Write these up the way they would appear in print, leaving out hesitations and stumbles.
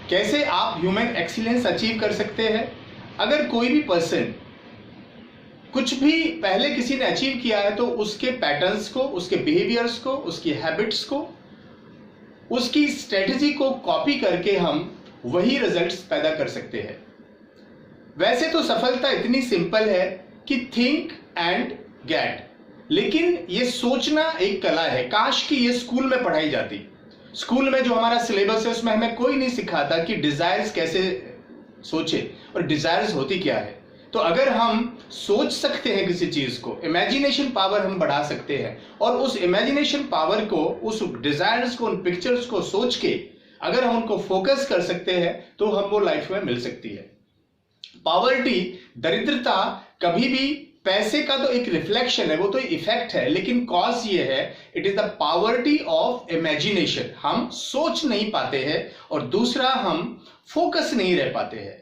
कैसे आप human excellence achieve कर सकते हैं। अगर कोई भी पर्सन कुछ भी पहले किसी ने अचीव किया है तो उसके पैटर्न्स को, उसके बिहेवियर्स को, उसकी हैबिट्स को, उसकी स्ट्रेटजी को कॉपी करके हम वही रिजल्ट्स पैदा कर सकते हैं। वैसे तो सफलता इतनी सिंपल है कि थिंक एंड गेट, लेकिन ये सोचना एक कला है। काश कि ये स्कूल में पढ़ाई जाती। स्कूल में जो हमारा सिलेबस है उसमें हमें कोई नहीं सिखाता कि डिजायर्स कैसे सोचे और डिजायर्स होती क्या है। तो अगर हम सोच सकते हैं किसी चीज को, इमेजिनेशन पावर हम बढ़ा सकते हैं और उस इमेजिनेशन पावर को, उस डिजायर्स को, उन पिक्चर्स को सोच के अगर हम उनको फोकस कर सकते हैं तो हमको लाइफ में मिल सकती है। पॉवर्टी, दरिद्रता कभी भी पैसे का तो एक रिफ्लेक्शन है, वो तो इफेक्ट है, लेकिन कॉज ये है, it is the poverty of imagination. हम सोच नहीं पाते हैं और दूसरा हम फोकस नहीं रह पाते हैं।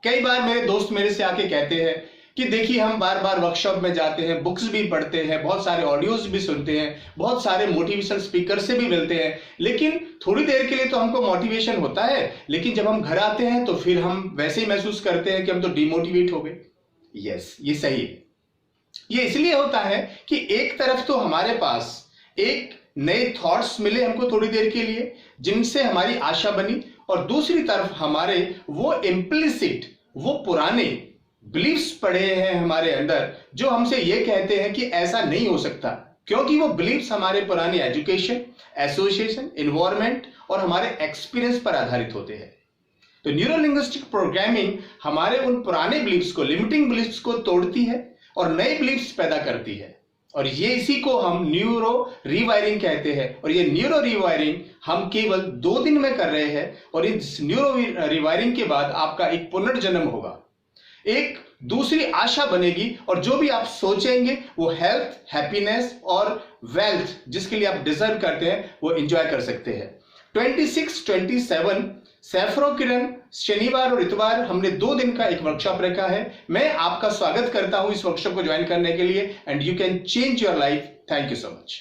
कई बार मेरे दोस्त मेरे से आके कहते हैं कि देखिए हम बार बार वर्कशॉप में जाते हैं, बुक्स भी पढ़ते हैं, बहुत सारे ऑडियोज भी सुनते हैं, बहुत सारे मोटिवेशनल स्पीकर से भी मिलते हैं, लेकिन थोड़ी देर के लिए तो हमको मोटिवेशन होता है, लेकिन जब हम घर आते हैं तो फिर हम वैसे ही महसूस करते हैं कि हम तो डिमोटिवेट हो गए। यस, ये सही है। ये इसलिए होता है कि एक तरफ तो हमारे पास एक नए थॉट्स मिले हमको थोड़ी देर के लिए, जिनसे हमारी आशा बनी, और दूसरी तरफ हमारे वो इम्प्लिसिट, वो पुराने बिलीफ्स पड़े हैं हमारे अंदर जो हमसे ये कहते हैं कि ऐसा नहीं हो सकता, क्योंकि वो बिलीफ्स हमारे पुराने एजुकेशन, एसोसिएशन, एनवायरनमेंट और हमारे एक्सपीरियंस पर आधारित होते हैं। तो न्यूरो लिंग्विस्टिक प्रोग्रामिंग हमारे उन पुराने बिलीफ्स को, लिमिटिंग बिलीफ्स को तोड़ती है और नए बिलीफ्स पैदा करती है, और ये इसी को हम न्यूरो रिवायरिंग कहते हैं। और ये न्यूरो रिवायरिंग हम केवल 2 दिन में कर रहे हैं, और इस न्यूरो रिवायरिंग के बाद आपका एक पुनर्जन्म होगा, एक दूसरी आशा बनेगी, और जो भी आप सोचेंगे वो हेल्थ, हैप्पीनेस और वेल्थ जिसके लिए आप डिजर्व करते हैं वो एंजॉय कर सकते हैं। 26, 27 सैफरो किरण, शनिवार और इतवार हमने 2 दिन का एक वर्कशॉप रखा है। मैं आपका स्वागत करता हूं इस वर्कशॉप को ज्वाइन करने के लिए, and you can change your life. Thank you so much.